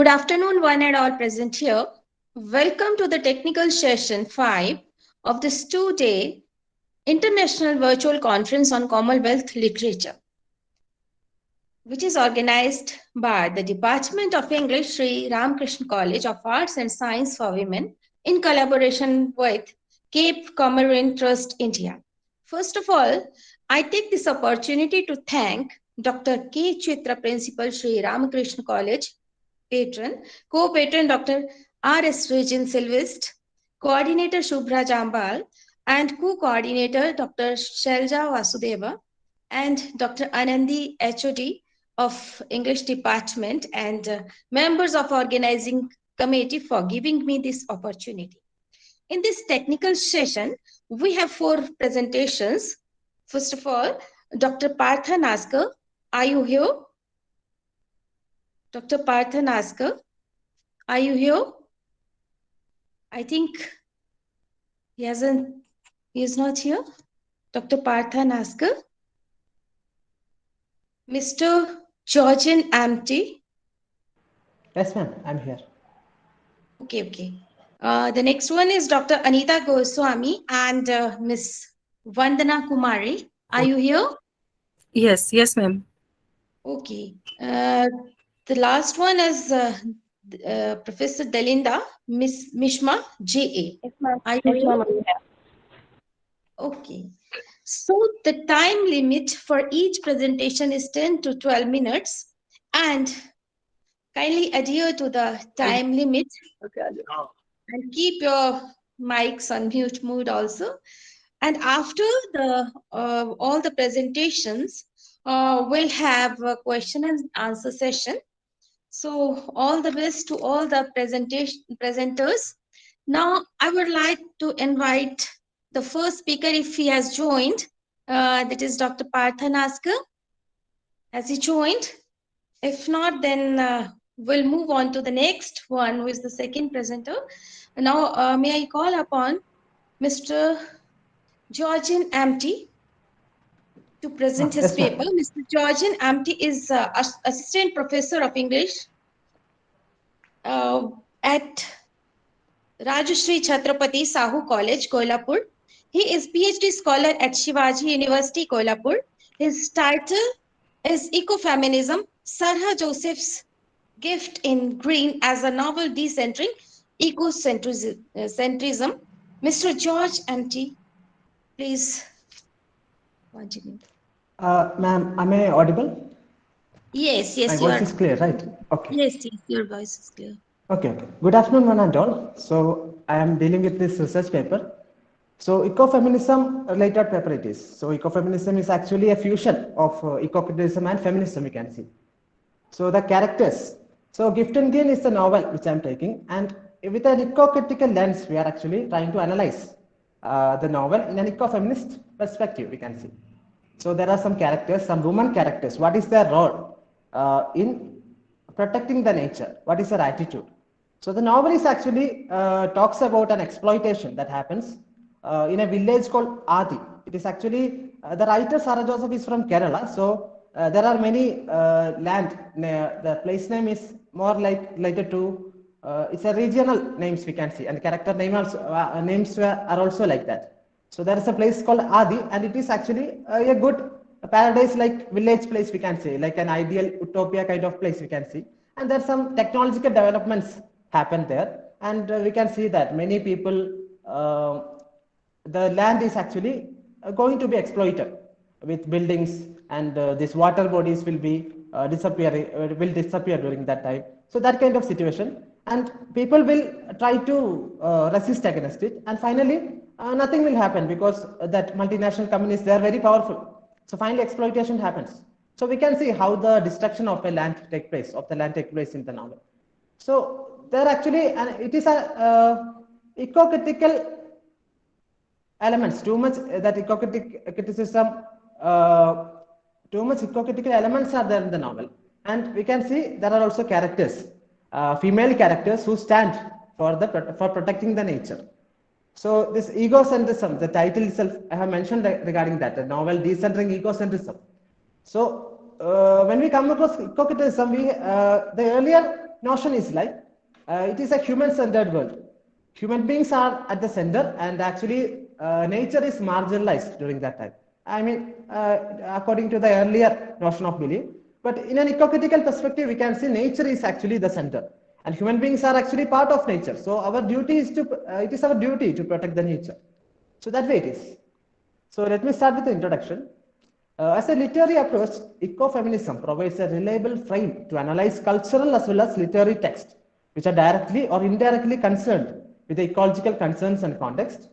afternoon, one and all present here. Welcome to the technical session 5 of this 2-day International Virtual Conference on Commonwealth Literature, which is organized by the Department of English, Sri Ramakrishna College of Arts and Science for Women in collaboration with Cape Comorin Trust, India. First of all, I take this opportunity to thank Dr. K. Chitra, Principal, Sri Ramakrishna College, Patron, Co-Patron Dr. R.S. Regin Silvest, Coordinator Shubhra Jambal, and Co-Coordinator Dr. Shelja Vasudeva, and Dr. Anandi, HOD of English Department, and members of Organizing Committee for giving me this opportunity. In this technical session, we have 4 presentations. First of all, Dr. Partha Naskar, are you here? Dr. Partha Naskar, are you here? I think he is not here. Dr. Partha Naskar. Mr. Georgian Amty. Yes, ma'am, I'm here. Okay. The next one is Dr. Anita Goswami and Miss Vandana Kumari. Are you here? Yes, ma'am. Okay. The last one is Professor Delinda, Miss Mishma J.A. Yes, ma'am. Are you here? Yeah. Okay. So the time limit for each presentation is 10 to 12 minutes, and kindly adhere to the time limit. Okay. And keep your mics on mute mode also. And after the all the presentations, we'll have a question and answer session. So all the best to all the presenters. Now I would like to invite the first speaker if he has joined. That is Dr. Partha Naskar. Has he joined? If not, then we'll move on to the next one, who is the second presenter. Now, may I call upon Mr. Georgian Amty to present his paper. Mr. Georgian Amty is Assistant Professor of English at Rajashri Chhatrapati Sahu College, Kolhapur. He is PhD scholar at Shivaji University, Kolhapur. His title is Eco-Feminism, Sarah Joseph's Gift in Green as a Novel Decentering Ecocentrism. Mr. George Amty, please continue. Ma'am, am I audible? Yes, My voice is clear, right? Okay. Yes, your voice is clear. Okay. Good afternoon, one and all. So I am dealing with this research paper. So eco-feminism related paper it is. So eco-feminism is actually a fusion of eco-criticism and feminism, we can see. So the characters. So Gift and Gain is the novel which I am taking, and with an eco-critical lens, we are actually trying to analyze the novel in an eco-feminist perspective, we can see. So there are some characters, some women characters. What is their role in protecting the nature? What is their attitude? So the novel is actually talks about an exploitation that happens in a village called Adi. It is actually, the writer Sarah Joseph is from Kerala. So there are many land, the place name is more like related to, it's a regional names we can see, and character name also, names are also like that. So there is a place called Adi, and it is actually a good paradise like village place we can say, like an ideal utopia kind of place we can see. And there are some technological developments happen there, and we can see that many people, the land is actually going to be exploited with buildings, and these water bodies will be disappear during that time. So that kind of situation, and people will try to resist against it, and finally nothing will happen because that multinational companies, they are very powerful. So finally exploitation happens. So we can see how the destruction of a land take place, in the novel. So there actually, and it is a eco-critical elements, too much that eco-criticism, too much eco-critical elements are there in the novel. And we can see there are also characters, female characters who stand for protecting the nature. So this egocentrism, the title itself, I have mentioned regarding that, the novel Decentering Egocentrism. So when we come across eco-criticism, the earlier notion is like, it is a human-centered world. Human beings are at the center, and actually nature is marginalized during that time. I mean, according to the earlier notion of belief, but in an eco-critical perspective, we can see nature is actually the center, and human beings are actually part of nature. So our duty is to, it is our duty to protect the nature. So that way it is. So let me start with the introduction. As a literary approach, ecofeminism provides a reliable frame to analyze cultural as well as literary texts, which are directly or indirectly concerned with the ecological concerns and context.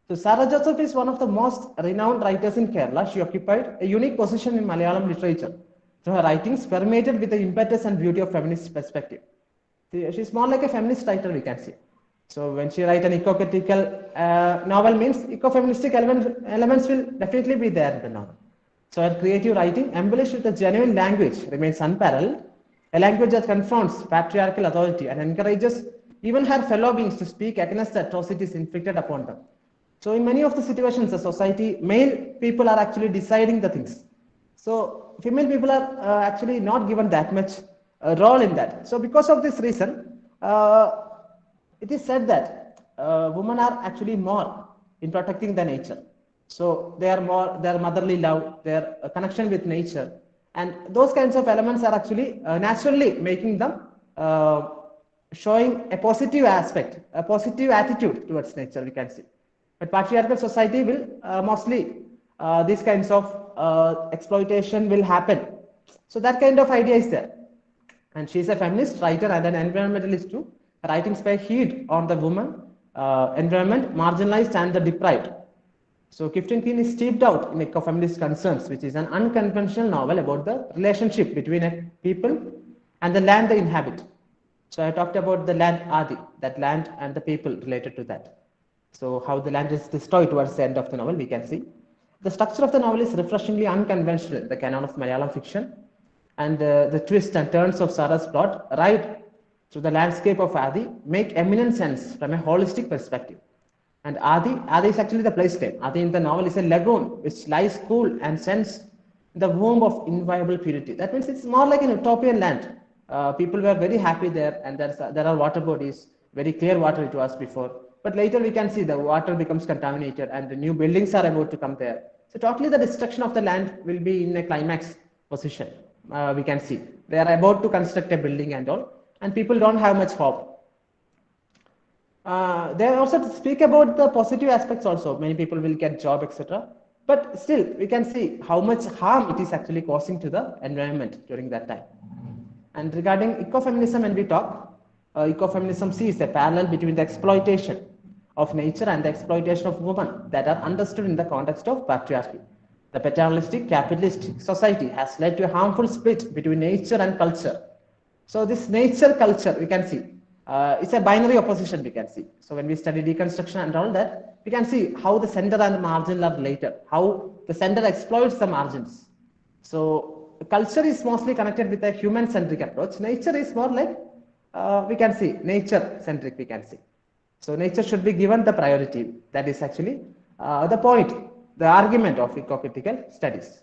So Sarah Joseph is one of the most renowned writers in Kerala. She occupied a unique position in Malayalam literature. So her writings permeated with the impetus and beauty of feminist perspective. She's more like a feminist writer, we can say. So when she writes an eco-critical novel, means eco-feministic elements will definitely be there in the novel. So her creative writing, embellished with a genuine language, remains unparalleled, a language that confronts patriarchal authority and encourages even her fellow beings to speak against the atrocities inflicted upon them. So in many of the situations, the society, male people are actually deciding the things. So female people are actually not given that much role in that. So because of this reason, it is said that women are actually more in protecting the nature. So they are more, their motherly love, their connection with nature, and those kinds of elements are actually naturally making them showing a positive aspect, a positive attitude towards nature, we can see. But patriarchal society will mostly these kinds of exploitation will happen. So that kind of idea is there. And she is a feminist writer and an environmentalist too. Her writings pay heed on the woman, environment, marginalized, and the deprived. So Kifton Keane is steeped out in eco-feminist concerns, which is an unconventional novel about the relationship between a people and the land they inhabit. So I talked about the land Adi, that land and the people related to that. So how the land is destroyed towards the end of the novel, we can see. The structure of the novel is refreshingly unconventional, the canon of Malayalam fiction, and the twists and turns of Sarah's plot right through the landscape of Adi make eminent sense from a holistic perspective. And Adi is actually the place name. Adi in the novel is a lagoon which lies cool and sends the womb of inviolable purity. That means it's more like an utopian land. People were very happy there, and there are water bodies, very clear water it was before. But later we can see the water becomes contaminated and the new buildings are about to come there. So totally the destruction of the land will be in a climax position. We can see they are about to construct a building and all, and people don't have much hope. They also speak about the positive aspects also. Many people will get job, etc. But still, we can see how much harm it is actually causing to the environment during that time. And regarding ecofeminism, when we talk, ecofeminism sees a parallel between the exploitation of nature and the exploitation of women that are understood in the context of patriarchy. The paternalistic capitalistic society has led to a harmful split between nature and culture. So this nature culture, we can see, it's a binary opposition, we can see. So when we study deconstruction and all that, we can see how the center and the margin are related, how the center exploits the margins. So culture is mostly connected with a human-centric approach. Nature is more like, we can see, nature-centric, we can see. So nature should be given the priority. That is actually the point, the argument of eco-critical studies.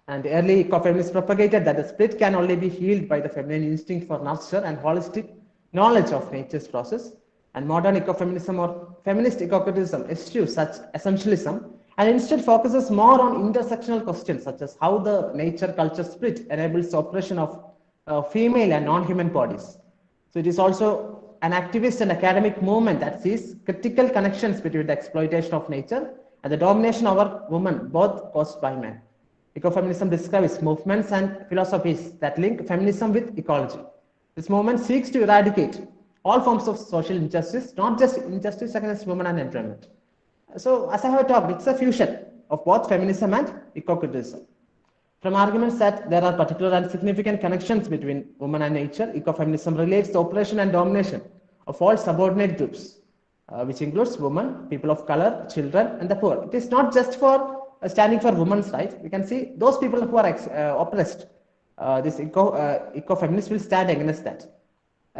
And early ecofeminists propagated that the split can only be healed by the feminine instinct for nurture and holistic knowledge of nature's process. And modern ecofeminism or feminist eco-criticism eschews such essentialism and instead focuses more on intersectional questions such as how the nature-culture split enables the operation of female and non-human bodies. So it is also an activist and academic movement that sees critical connections between the exploitation of nature and the domination over women, both caused by men. Ecofeminism describes movements and philosophies that link feminism with ecology. This movement seeks to eradicate all forms of social injustice, not just injustice against women and environment. So, as I have talked, it's a fusion of both feminism and eco-criticism. From arguments that there are particular and significant connections between women and nature, ecofeminism relates the oppression and domination of all subordinate groups, which includes women, people of color, children, and the poor. It is not just for standing for women's rights. We can see those people who are oppressed. This eco-feminist will stand against that.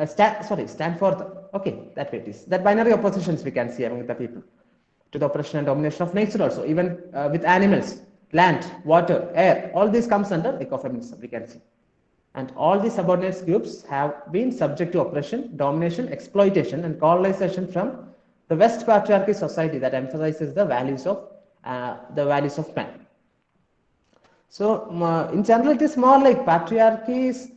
Stand for the, okay, that way it is. That binary oppositions we can see among the people to the oppression and domination of nature also, even with animals, land, water, air, all this comes under ecofeminism, we can see. And all the subordinate groups have been subject to oppression, domination, exploitation, and colonization from the West patriarchy society that emphasizes the values of man. So in general, it is more like patriarchies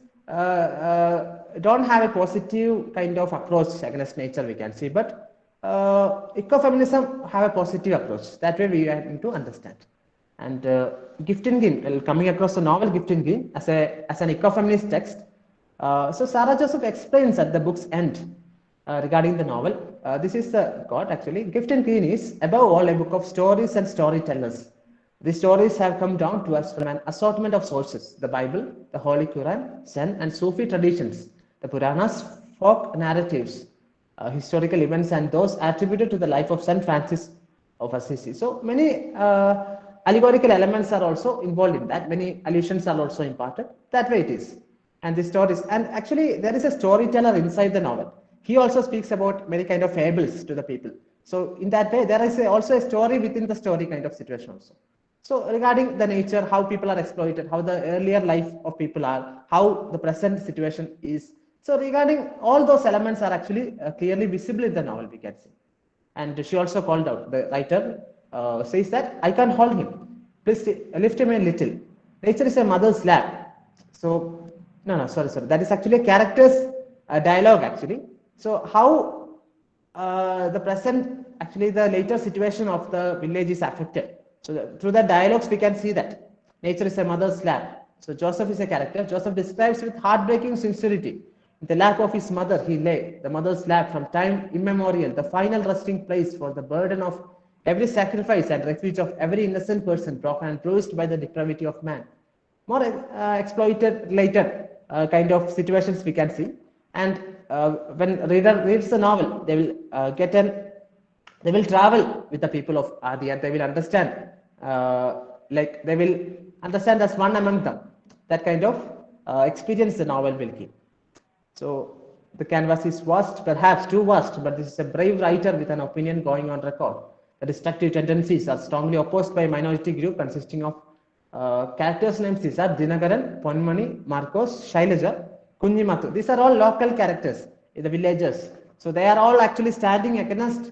don't have a positive kind of approach against nature, we can see, but ecofeminism have a positive approach. That way we need to understand. And Gift in Green, coming across the novel Gift in Green as an ecofeminist text. So Sarah Joseph explains at the book's end regarding the novel. This is the quote actually. Gift in Green is above all a book of stories and storytellers. The stories have come down to us from an assortment of sources: the Bible, the Holy Quran, Zen, and Sufi traditions, the Puranas, folk narratives, historical events, and those attributed to the life of Saint Francis of Assisi. So many allegorical elements are also involved in that. Many allusions are also imparted. That way it is. And the stories, and actually there is a storyteller inside the novel. He also speaks about many kind of fables to the people. So in that way, there is also a story within the story kind of situation also. So regarding the nature, how people are exploited, how the earlier life of people are, how the present situation is. So regarding all those elements are actually clearly visible in the novel, we can see. And she also called out, the writer says that, I can't hold him. Please lift him a little. Nature is a mother's lap. So, sorry. That is actually a character's dialogue actually. So how the present, actually the later situation of the village is affected. So through the dialogues we can see that nature is a mother's lap. So Joseph is a character. Joseph describes with heartbreaking sincerity, in the lap of his mother he lay, the mother's lap from time immemorial, the final resting place for the burden of every sacrifice and refuge of every innocent person broken and bruised by the depravity of man. More exploited, related kind of situations we can see. And when reader reads the novel, they will travel with the people of Adi, and they will understand, they will understand as one among them. That kind of experience the novel will give. So the canvas is vast, perhaps too vast, but this is a brave writer with an opinion going on record. The destructive tendencies are strongly opposed by a minority group consisting of characters named Cesar, Dinagaran, Ponmani, Marcos, Shailaja, Kunjimatu. These are all local characters in the villages. So they are all actually standing against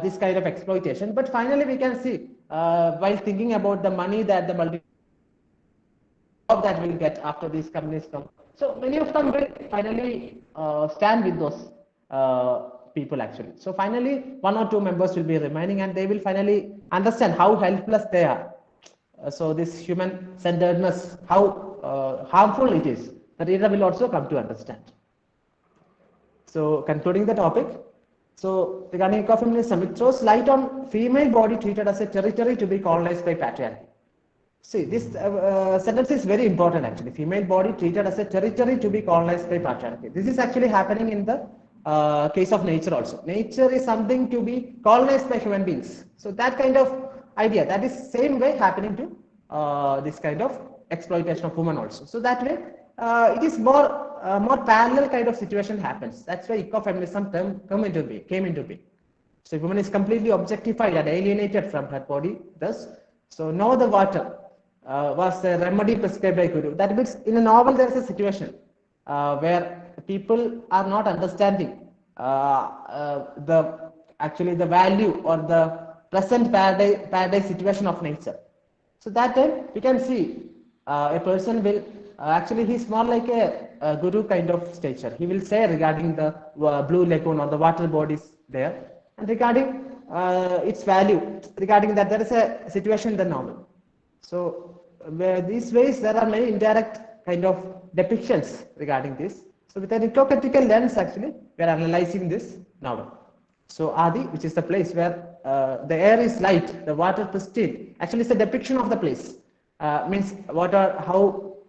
this kind of exploitation. But finally we can see, while thinking about the money that the multi that will get after these companies come. So many of them will finally stand with those people actually. So finally, one or two members will be remaining, and they will finally understand how helpless they are. So this human centeredness, how harmful it is, the reader will also come to understand. So concluding the topic, so regarding ecofeminism, it throws light on female body treated as a territory to be colonized by patriarchy. See, this sentence is very important actually. Female body treated as a territory to be colonized by patriarchy. This is actually happening in the case of nature also. Nature is something to be colonized by human beings. So that kind of idea, that is same way happening to this kind of exploitation of women also. So that way, it is more parallel kind of situation happens. That's why ecofeminism came into being. So if woman is completely objectified and alienated from her body, thus, so now the water was a remedy prescribed by Guru. That means in a novel there is a situation where people are not understanding the value or the present paradise situation of nature. So that time we can see a person will actually he's more like a guru kind of stature. He will say regarding the blue lagoon or the water bodies there, and regarding its value, regarding that there is a situation in the novel. So where these ways there are many indirect kind of depictions regarding this. So with an eco-critical lens actually we are analyzing this novel. So Adi, which is the place where the air is light, the water pristine, actually it's a depiction of the place. Means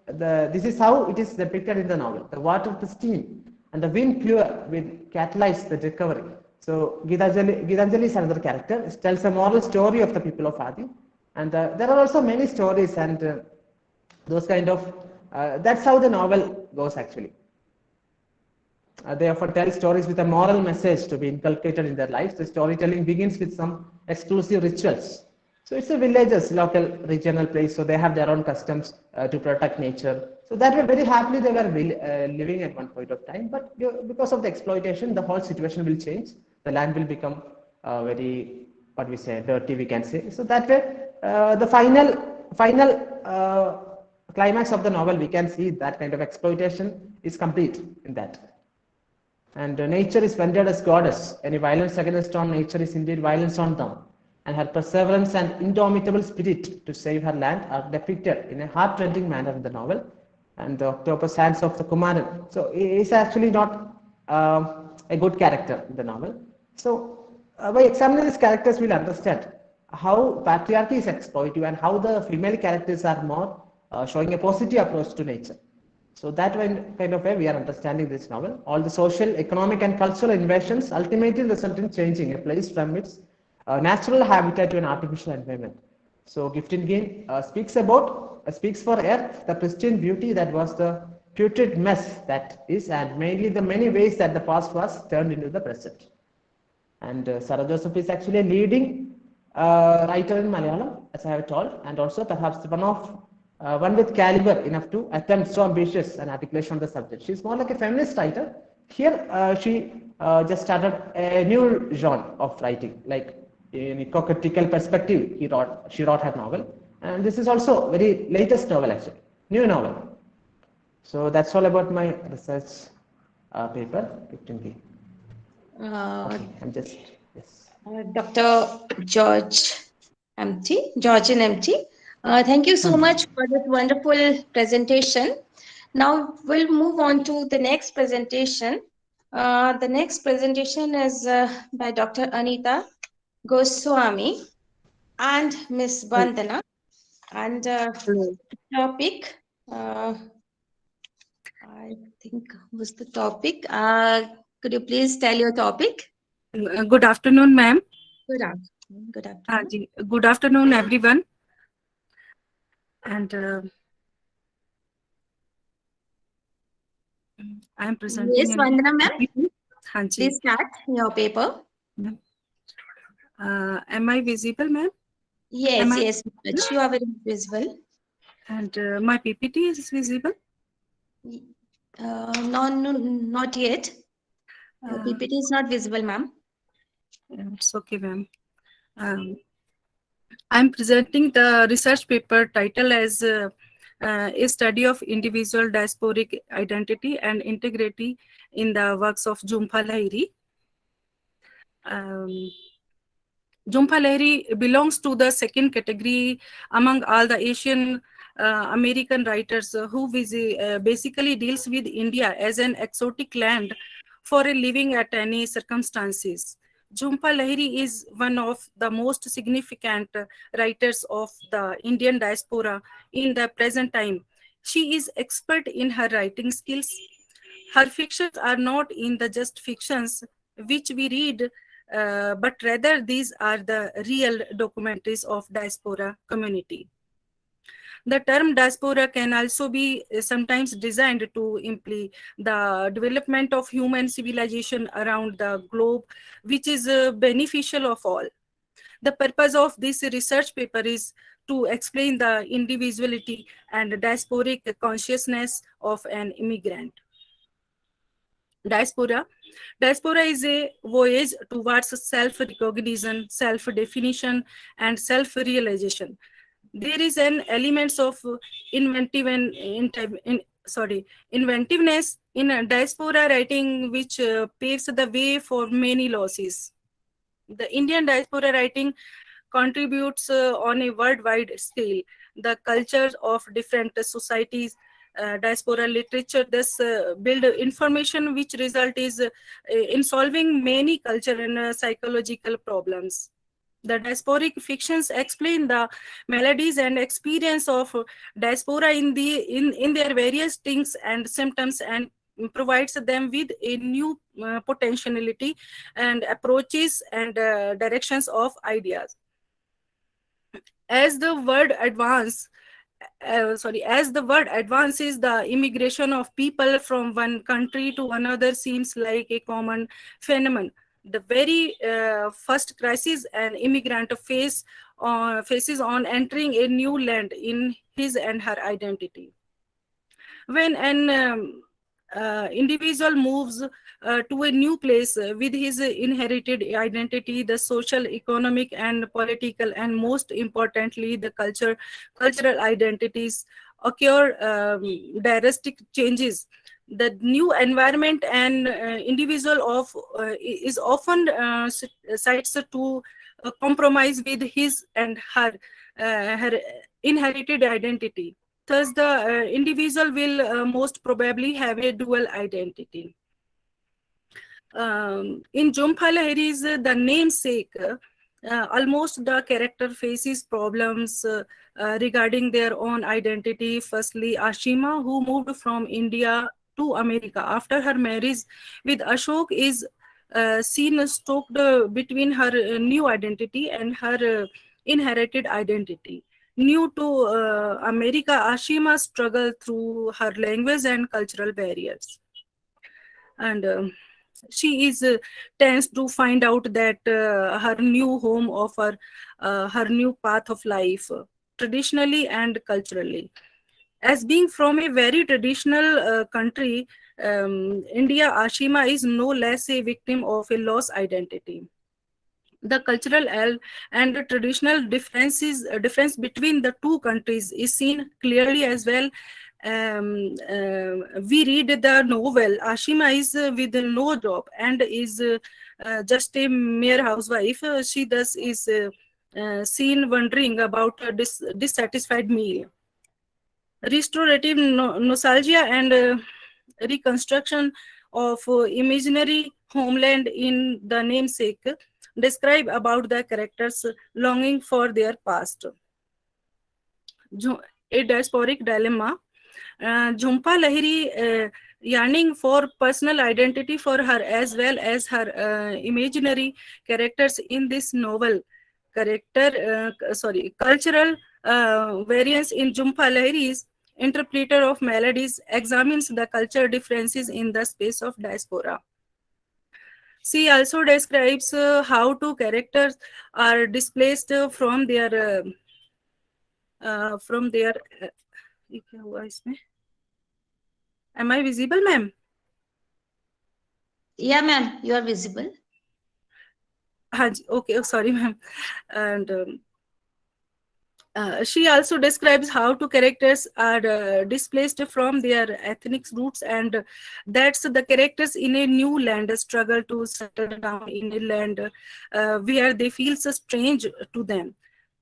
this is how it is depicted in the novel. The water pristine and the wind pure will catalyze the recovery. So Gitanjali is another character. It tells a moral story of the people of Adi. And there are also many stories and those kind of, that's how the novel goes actually. They often tell stories with a moral message to be inculcated in their lives. The storytelling begins with some exclusive rituals So it's a villages, local regional place. So they have their own customs to protect nature. So that way, very happily they were living at one point of time. But because of the exploitation, the whole situation will change. The land will become very, what we say, dirty. We can say. So that way, the final climax of the novel, we can see that kind of exploitation is complete in that. And nature is rendered as goddess. Any violence against on nature is indeed violence on them. And her perseverance and indomitable spirit to save her land are depicted in a heart-rending manner in the novel. And the octopus hands of the Kumaran. So he is actually not a good character in the novel. So by examining these characters, we'll understand how patriarchy is exploitive and how the female characters are more showing a positive approach to nature. So that kind of way we are understanding this novel. All the social, economic, and cultural innovations ultimately result in changing a place from its natural habitat to an artificial environment. So Gifted Game speaks for Earth, the pristine beauty that was the putrid mess that is, and mainly the many ways that the past was turned into the present. And Sarah Joseph is actually a leading writer in Malayalam, as I have told, and also perhaps one with caliber enough to attempt so ambitious an articulation on the subject. She's more like a feminist writer. Here, she just started a new genre of writing, like in a critical perspective. She wrote her novel, and this is also very latest novel actually, new novel. So that's all about my research paper, 15B. Okay, I'm just, yes. Dr. Georgian MT. Thank you so much for this wonderful presentation. Now we'll move on to the next presentation. The next presentation is by Dr. Anita Goswami and Miss Vandana. And topic, I think was the topic. Could you please tell your topic? Good afternoon, ma'am. Good afternoon. Good afternoon. Good afternoon, everyone. And I am presenting. Yes, Vandana ma'am. Hanji. Please start your paper. Am I visible, ma'am? Yes, yes, you are very visible. And my PPT is visible? No, not yet. PPT is not visible, ma'am. It's okay, ma'am. I'm presenting the research paper title as a study of individual diasporic identity and integrity in the works of Jhumpha Lahiri. Jhumpha Lahiri belongs to the second category among all the Asian American writers who basically deals with India as an exotic land for a living at any circumstances. Jhumpha Lahiri is one of the most significant writers of the Indian diaspora in the present time. She is expert in her writing skills. Her fictions are not in the just fictions which we read, but rather these are the real documentaries of diaspora community. The term diaspora can also be sometimes designed to imply the development of human civilization around the globe, which is beneficial of all. The purpose of this research paper is to explain the individuality and diasporic consciousness of an immigrant. Diaspora is a voyage towards self-recognition, self-definition, and self-realization. There is an element of inventiveness in diaspora writing which paves the way for many losses. The Indian diaspora writing contributes on a worldwide scale. The cultures of different societies, diaspora literature thus build information which result is in solving many cultural and psychological problems. The diasporic fictions explain the maladies and experience of diaspora in their various things and symptoms, and provides them with a new potentiality and approaches and directions of ideas. As the word advances, the immigration of people from one country to another seems like a common phenomenon. The very first crisis an immigrant faces on entering a new land in his and her identity. When an individual moves to a new place with his inherited identity, the social, economic, and political, and most importantly, the cultural identities occur drastic changes. The new environment and individual is often cites to compromise with his and her inherited identity. Thus, the individual will most probably have a dual identity. In Jhumpa Lahiri's The Namesake, almost the character faces problems regarding their own identity. Firstly, Ashima, who moved from India to America after her marriage with Ashok, is seen stoked between her new identity and her inherited identity. New to America, Ashima struggled through her language and cultural barriers. And she is tense to find out that her new home offer her new path of life, traditionally and culturally. As being from a very traditional country, India, Ashima is no less a victim of a lost identity. The cultural and the traditional difference between the two countries is seen clearly as well. We read the novel. Ashima is with no job and is just a mere housewife. She thus is seen wondering about a dissatisfied meal. Restorative nostalgia and reconstruction of imaginary homeland in The Namesake describe about the characters longing for their past. A diasporic dilemma. Jhumpa Lahiri yearning for personal identity for her as well as her imaginary characters in this novel. Cultural variance in Jhumpa Lahiri's interpreter of melodies examines the cultural differences in the space of diaspora. She also describes how two characters are displaced from their Am I visible, ma'am? Yeah, ma'am, you are visible. Okay, sorry, ma'am. And she also describes how two characters are displaced from their ethnic roots, and that's the characters in a new land struggle to settle down in a land where they feel so strange to them.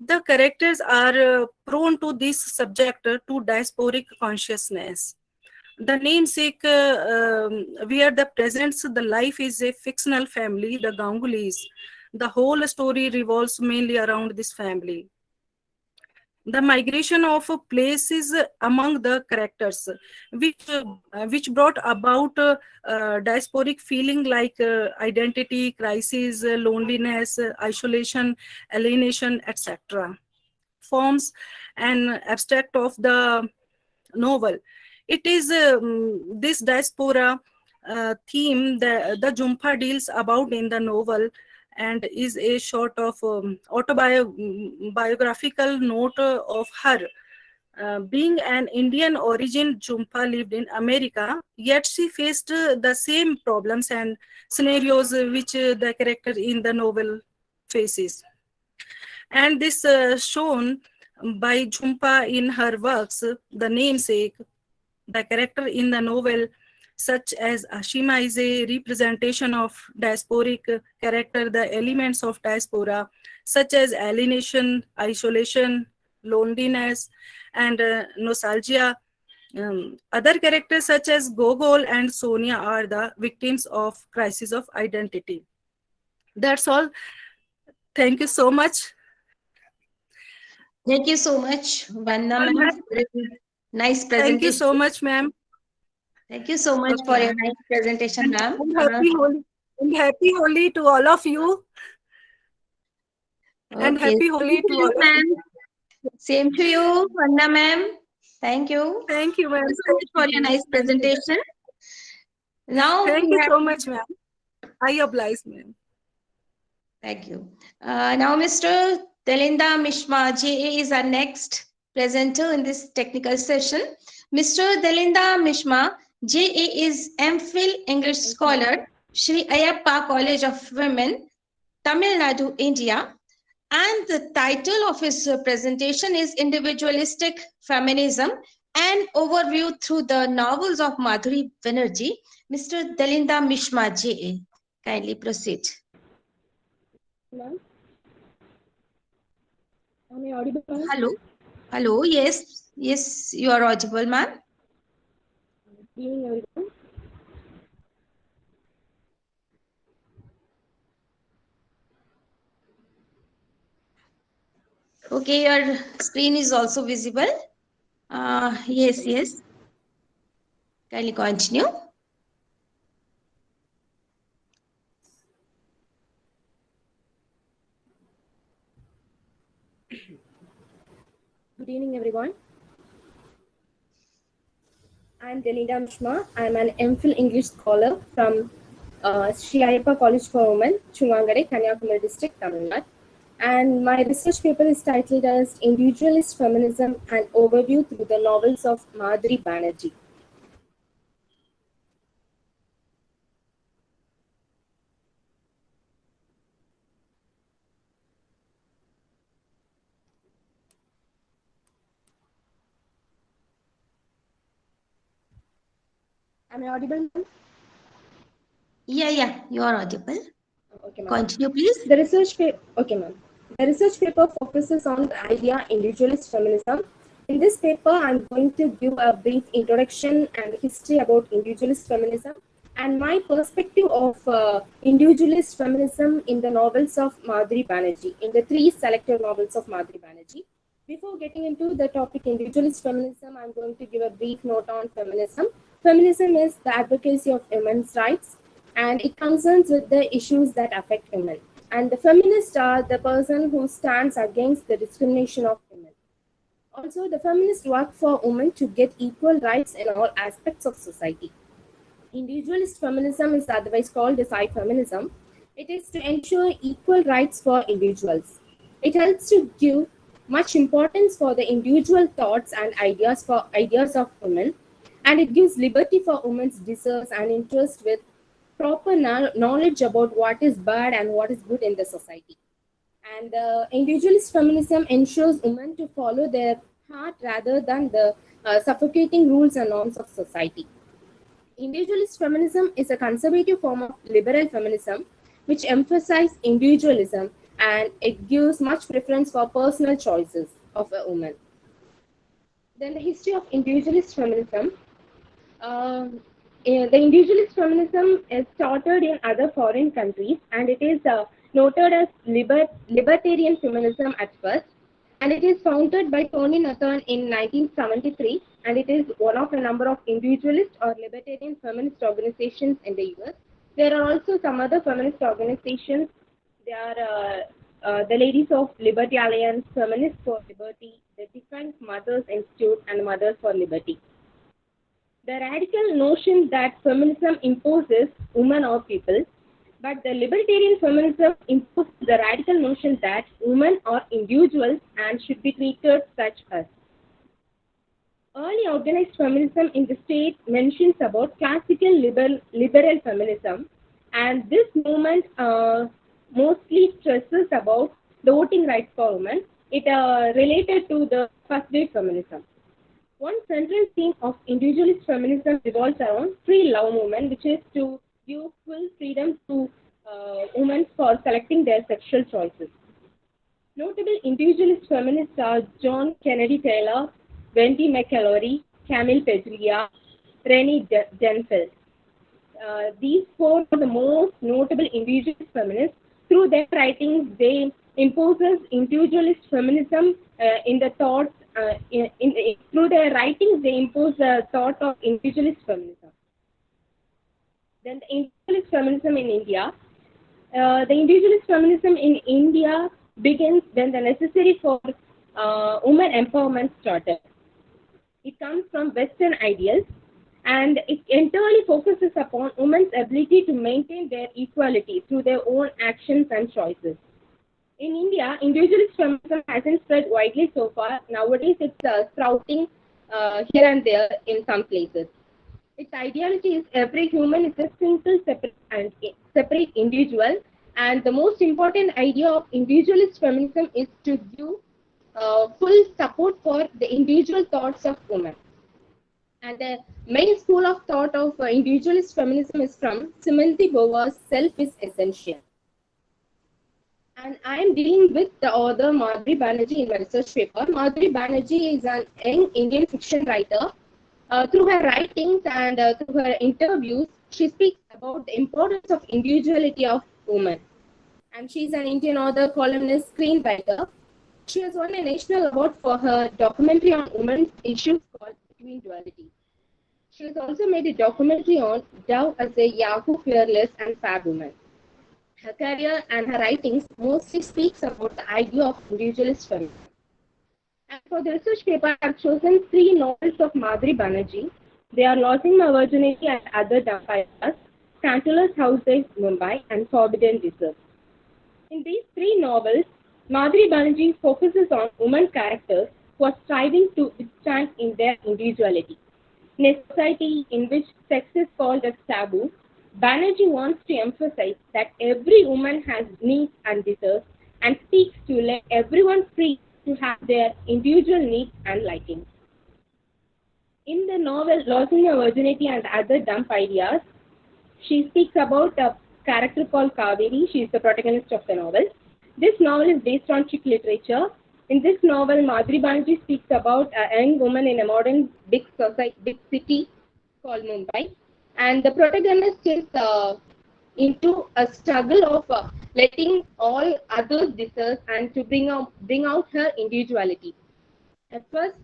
The characters are prone to this subject to diasporic consciousness. The namesake, where the presents the life is a fictional family, the Gangulis. The whole story revolves mainly around this family. The migration of places among the characters, which brought about diasporic feeling like identity crisis, loneliness, isolation, alienation, etc., forms an abstract of the novel. It is this diaspora theme that the Jhumpa deals about in the novel, and is a sort of autobiographical note of her. Being an Indian origin, Jhumpa lived in America, yet she faced the same problems and scenarios which the character in the novel faces. And this shown by Jhumpa in her works, The Namesake, the character in the novel, such as Ashima, is a representation of diasporic character, the elements of diaspora, such as alienation, isolation, loneliness, and nostalgia. Other characters such as Gogol and Sonia are the victims of crisis of identity. That's all. Thank you so much. Thank you so much, Vanna ma'am. Nice presentation. Thank you so much, ma'am. Thank you so much for your nice presentation, ma'am. And happy Holi to all of you. Okay. And happy Holi to all of you. Same to you, Vanna ma'am. Thank you. Thank you, ma'am. Thank you so much for your nice presentation. Now, thank you so much, ma'am. I oblige, ma'am. Thank you. Now, Mr. Delinda Mishma, JA, is our next presenter in this technical session. Mr. Delinda Mishma, JA, is MPhil English Scholar, Sri Ayappa College of Women, Tamil Nadu, India. And the title of his presentation is Individualistic Feminism, an overview through the novels of Madhuri Banerjee. Mr. Delinda Mishma, JA, kindly proceed. Ma'am, am I audible, ma'am? Hello. Hello. Yes. Yes, you are audible, ma'am. Good evening, everyone. Okay, your screen is also visible. Yes, yes. Kindly continue. Good evening, everyone. I'm Delinda Mishma. I'm an MPhil English scholar from Sri Ayappa College for Women, Chungangade, Kanyakumari district, Tamil Nadu. And my research paper is titled as Individualist Feminism, an Overview through the Novels of Madhuri Banerjee. Am I audible, ma'am? Yeah, you are audible. Okay, ma'am. Continue, please. The research paper, okay, ma'am. The research paper focuses on the idea individualist feminism. In this paper, I'm going to give a brief introduction and history about individualist feminism and my perspective of individualist feminism in the novels of Madhuri Banerjee, in the 3 selected novels of Madhuri Banerjee. Before getting into the topic individualist feminism, I'm going to give a brief note on feminism. Feminism is the advocacy of women's rights, and it concerns with the issues that affect women. And the feminists are the person who stands against the discrimination of women. Also, the feminists work for women to get equal rights in all aspects of society. Individualist feminism is otherwise called as I-feminism. It is to ensure equal rights for individuals. It helps to give much importance for the individual thoughts and ideas of women, and it gives liberty for women's desires and interest with proper knowledge about what is bad and what is good in the society. And individualist feminism ensures women to follow their heart rather than the suffocating rules and norms of society. Individualist feminism is a conservative form of liberal feminism which emphasizes individualism, and it gives much preference for personal choices of a woman. Then the history of individualist feminism. The individualist feminism is started in other foreign countries, and it is noted as libertarian feminism at first, and it is founded by Tony Nathan in 1973, and it is one of a number of individualist or libertarian feminist organizations in the US. There are also some other feminist organizations. They are the Ladies of Liberty Alliance, Feminists for Liberty, the Defense Mothers Institute, and Mothers for Liberty. The radical notion that feminism imposes women or people, but the libertarian feminism imposes the radical notion that women are individuals and should be treated such as. Early organized feminism in the state mentions about classical liberal feminism, and this movement mostly stresses about the voting rights for women. It related to the first wave feminism. One central theme of individualist feminism revolves around free love movement, which is to give full freedom to women for selecting their sexual choices. Notable individualist feminists are John Kennedy Taylor, Wendy McCallory, Camille Paglia, Renee Denfeld. These 4 are the most notable individualist feminists. Through their writings, they imposes individualist feminism in the thoughts. Through their writings, they impose the thought of individualist feminism. Then the individualist feminism in India. The individualist feminism in India begins when the necessary for women empowerment started. It comes from Western ideals, and it entirely focuses upon women's ability to maintain their equality through their own actions and choices. In India, individualist feminism hasn't spread widely so far. Nowadays, it's sprouting here and there in some places. Its ideology is every human is a single, separate individual, and the most important idea of individualist feminism is to give full support for the individual thoughts of women. And the main school of thought of individualist feminism is from Simone de Beauvoir's Self is Essential. And I am dealing with the author Madhuri Banerjee in my research paper. Madhuri Banerjee is an young Indian fiction writer. Through her writings and through her interviews, she speaks about the importance of individuality of women. And she is an Indian author, columnist, screenwriter. She has won a national award for her documentary on women's issues called Between Duality. She has also made a documentary on Dove as a Yahoo fearless and fab woman. Her career and her writings mostly speaks about the idea of individualist feminism. And for the research paper, I have chosen 3 novels of Madhuri Banerjee. They are Losing My Virginity and Other Dumb Ideas, Candler's Housewives, Mumbai, and Forbidden Deserts. In these 3 novels, Madhuri Banerjee focuses on women characters who are striving to withstand in their individuality. In a society in which sex is called as taboo, Banerjee wants to emphasize that every woman has needs and desires and seeks to let everyone free to have their individual needs and likings. In the novel Losing Your Virginity and Other Dumb Ideas, she speaks about a character called Kaveri. She is the protagonist of the novel. This novel is based on chick literature. In this novel, Madhuri Banerjee speaks about a young woman in a modern big city called Mumbai. And the protagonist is into a struggle of letting all others desires and to bring out her individuality. At first,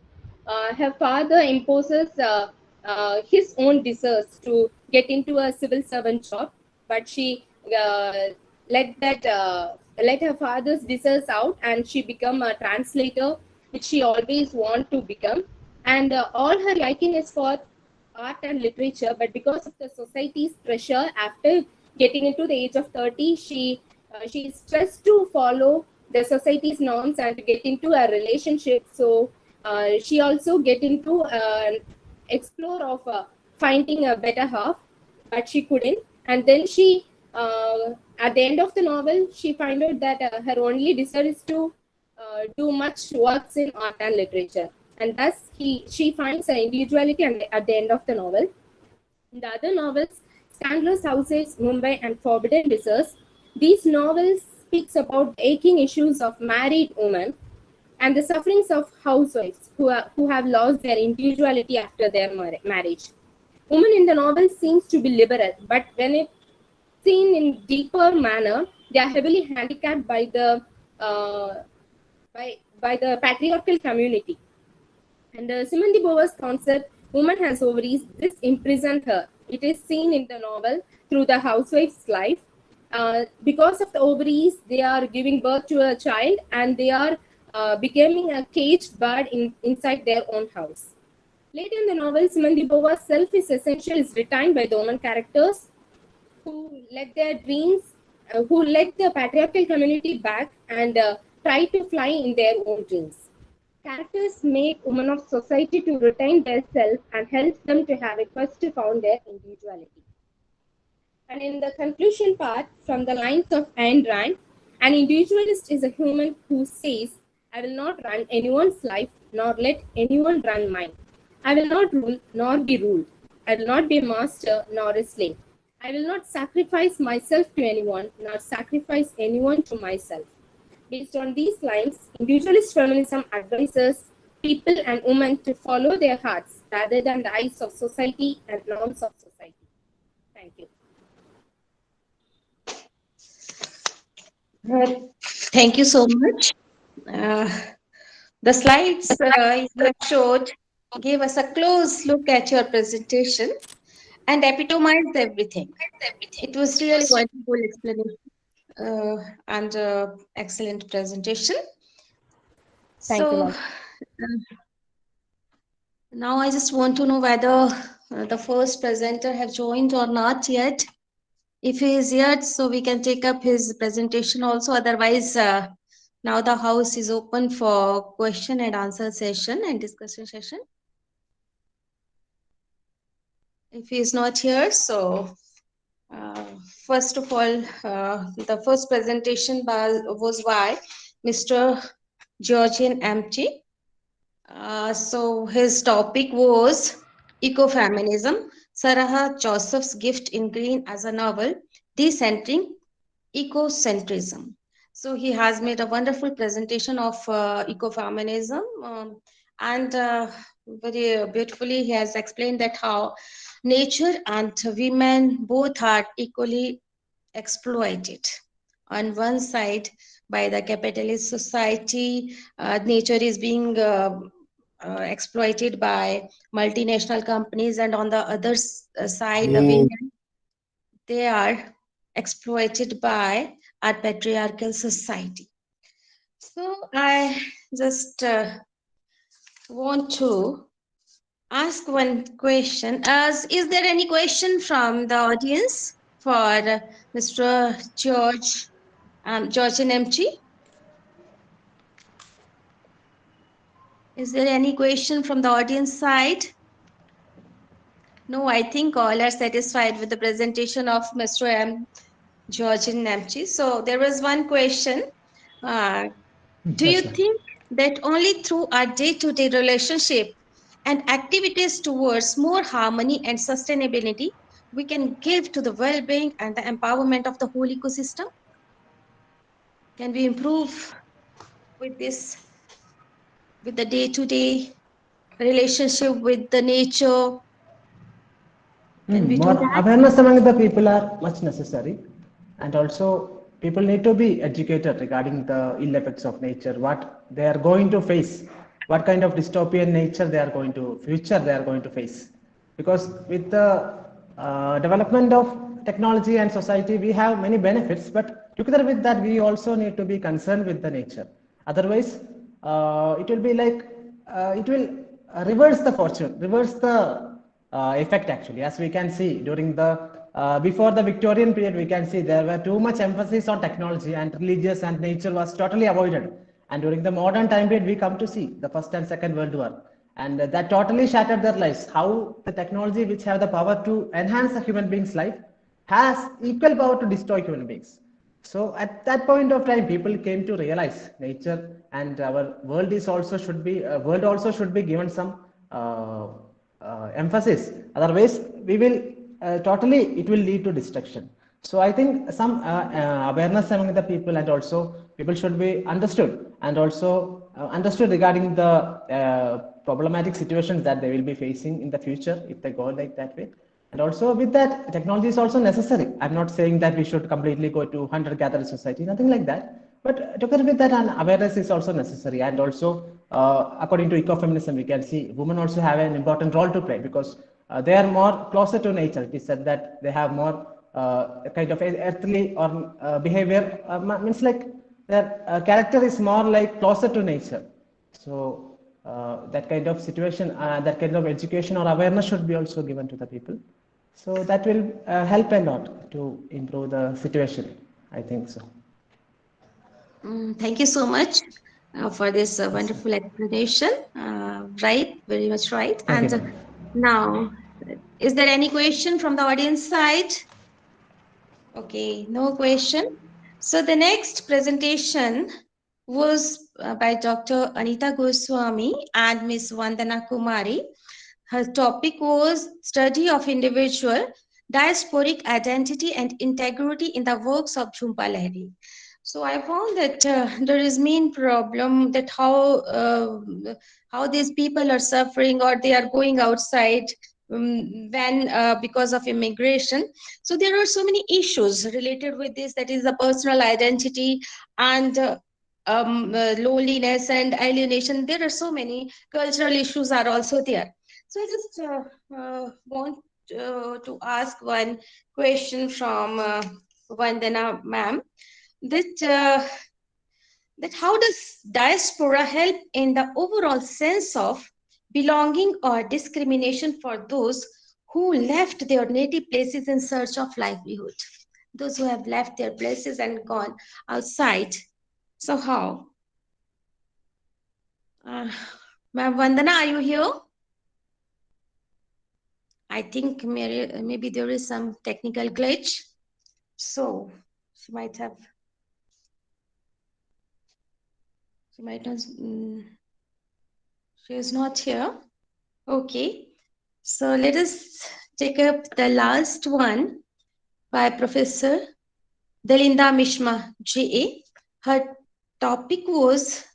her father imposes his own desires to get into a civil servant job, but she let her father's desires out, and she become a translator, which she always want to become. And all her liking is for art and literature, but because of the society's pressure, after getting into the age of 30, she is stressed to follow the society's norms and to get into a relationship. So she also get into explore of finding a better half, but she couldn't. And then she at the end of the novel, she find out that her only desire is to do much works in art and literature. And thus she finds her individuality at the end of the novel. In the other novels, Candler's Housewives, Mumbai, and Forbidden Deserts, these novels speaks about aching issues of married women and the sufferings of housewives who have lost their individuality after their marriage. Women in the novel seems to be liberal, but when it's seen in deeper manner, they are heavily handicapped by the patriarchal community. And Simone de Beauvoir's concept, woman has ovaries, this imprisoned her. It is seen in the novel through the housewife's life. Because of the ovaries, they are giving birth to a child, and they are becoming a caged bird inside their own house. Later in the novel, Simone de Beauvoir's Self is Essential is retained by the woman characters who let their dreams, who let the patriarchal community back and try to fly in their own dreams. Characters make women of society to retain their self and helps them to have a quest to found their individuality. And in the conclusion part, from the lines of Ayn Rand, an individualist is a human who says, I will not run anyone's life, nor let anyone run mine. I will not rule, nor be ruled. I will not be a master, nor a slave. I will not sacrifice myself to anyone, nor sacrifice anyone to myself. Based on these lines, individualist feminism advises people and women to follow their hearts rather than the eyes of society and norms of society. Thank you. Thank you so much. The slides you have showed gave us a close look at your presentation and epitomized everything. It was really wonderful explanation and excellent presentation. Thank you, ma'am. Now I just want to know whether the first presenter have joined or not yet. If he is yet, so we can take up his presentation also. Otherwise, now the house is open for question and answer session and discussion session. If he is not here, so first of all, the first presentation was by Mr. Georgian Empty. So his topic was Eco-Feminism, Sarah Joseph's gift in green as a novel, decentering ecocentrism. So he has made a wonderful presentation of ecofeminism, and very beautifully he has explained that how nature and women both are equally exploited. On one side, by the capitalist society, nature is being exploited by multinational companies, and on the other side, the women, they are exploited by our patriarchal society. So I just want to ask one question. Is there any question from the audience for Mr. George and MT? Is there any question from the audience side? No, I think all are satisfied with the presentation of Mr. George and Namchi. So there was one question. Do you think that only through our day-to-day relationship and activities towards more harmony and sustainability, we can give to the well-being and the empowerment of the whole ecosystem? Can we improve with this, with the day-to-day relationship with the nature? Can we do More that? awareness among the people are much necessary, and also people need to be educated regarding the ill effects of nature, what they are going to face, what kind of dystopian nature they are going to future they are going to face. Because with the development of technology and society, we have many benefits, but together with that, we also need to be concerned with the nature. Otherwise, it will be like it will reverse the fortune, reverse the effect actually. As we can see during the before the Victorian period, we can see there were too much emphasis on technology, and religious and nature was totally avoided. And during the modern time period, we come to see the First and Second World War, and that totally shattered their lives. How the technology which have the power to enhance a human being's life has equal power to destroy human beings. So at that point of time, people came to realize nature and our world is also should be world also should be given some emphasis. Otherwise, we will totally it will lead to destruction. So I think some awareness among the people, and also people should be understood, and also understood regarding the problematic situations that they will be facing in the future if they go like that way. And also with that, technology is also necessary. I'm not saying that we should completely go to hunter-gatherer society, nothing like that. But together with that, an awareness is also necessary. And also, according to ecofeminism, we can see women also have an important role to play, because they are more closer to nature. It is said that they have more kind of earthly or behavior, means like their character is more like closer to nature. So that kind of situation, that kind of education or awareness should be also given to the people. So that will help a lot to improve the situation, I think so. Thank you so much for this wonderful explanation. Right, very much right. Thank And you. now, is there any question from the audience side? Okay, no question. So the next presentation was by Dr. Anita Goswami and Ms. Vandana Kumari. Her topic was Study of Individual Diasporic Identity and Integrity in the Works of Jhumpa Lahiri. So I found that there is main problem that how these people are suffering, or they are going outside when because of immigration. So there are so many issues related with this, that is the personal identity and loneliness and alienation. There are so many cultural issues are also there. So I just want to ask one question from Vandana ma'am, that how does diaspora help in the overall sense of belonging or discrimination for those who left their native places in search of livelihood. Those who have left their places and gone outside. So how? Ma'am Vandana, are you here? I think maybe there is some technical glitch. So she might not, she is not here. Okay. So let us take up the last one by Professor Delinda Mishma J.A. Her topic was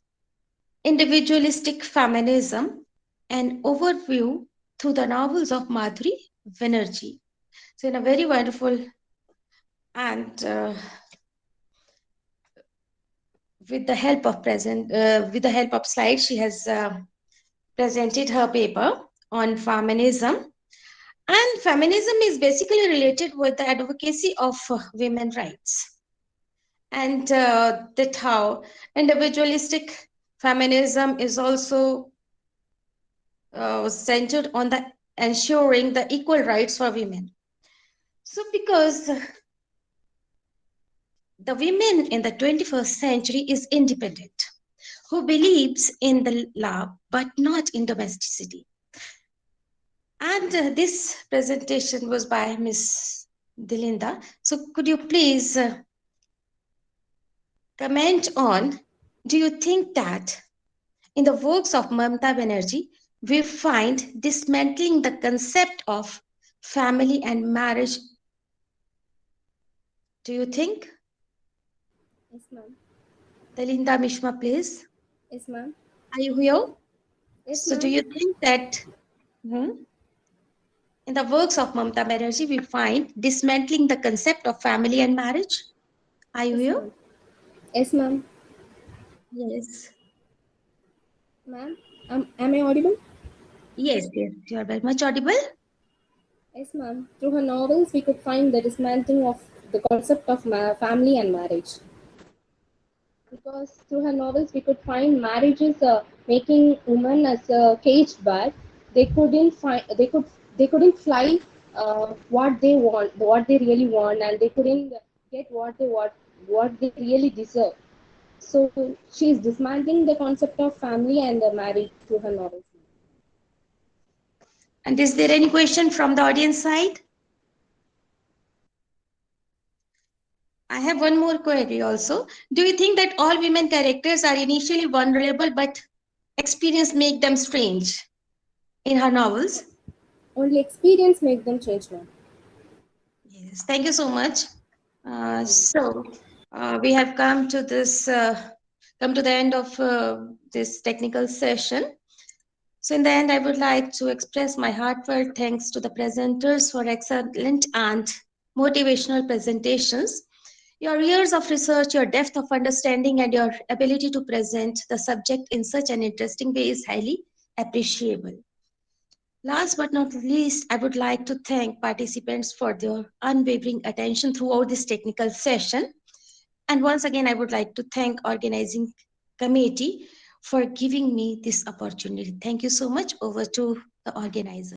Individualistic Feminism, an overview through the novels of Madhuri Banerjee. So in a very wonderful and with the help of slides, she has presented her paper on feminism. And feminism is basically related with the advocacy of women's rights. And that how individualistic feminism is also centered on the ensuring the equal rights for women. So because the women in the 21st century is independent, who believes in the love but not in domesticity. And this presentation was by Ms. Delinda. So could you please comment on, do you think that in the works of Mamata Banerjee, we find dismantling the concept of family and marriage? Do you think? Yes, ma'am. Delinda Mishma, please. Yes, ma'am. Are you here? Yes, So do you think that in the works of Mamata Banerjee, we find dismantling the concept of family and marriage? Are you here? Yes, ma'am. Yes. Ma'am, am I audible? Yes, yes, you are very much audible. Yes, ma'am. Through her novels, we could find the dismantling of the concept of family and marriage. Because through her novels, we could find marriages making women as a caged bird. They couldn't find. They couldn't fly what they want, what they really want, and they couldn't get what they really deserve. So she is dismantling the concept of family and the marriage through her novels. And is there any question from the audience side? I have one more query also. Do you think that all women characters are initially vulnerable but experience make them strange in her novels? Only experience makes them change, ma'am. Yes, thank you so much. We have come to the end of this technical session. So in the end, I would like to express my heartfelt thanks to the presenters for excellent and motivational presentations. Your years of research, your depth of understanding, and your ability to present the subject in such an interesting way is highly appreciable. Last but not least, I would like to thank participants for their unwavering attention throughout this technical session. And once again, I would like to thank organizing committee for giving me this opportunity. Thank you so much. Over to the organizer.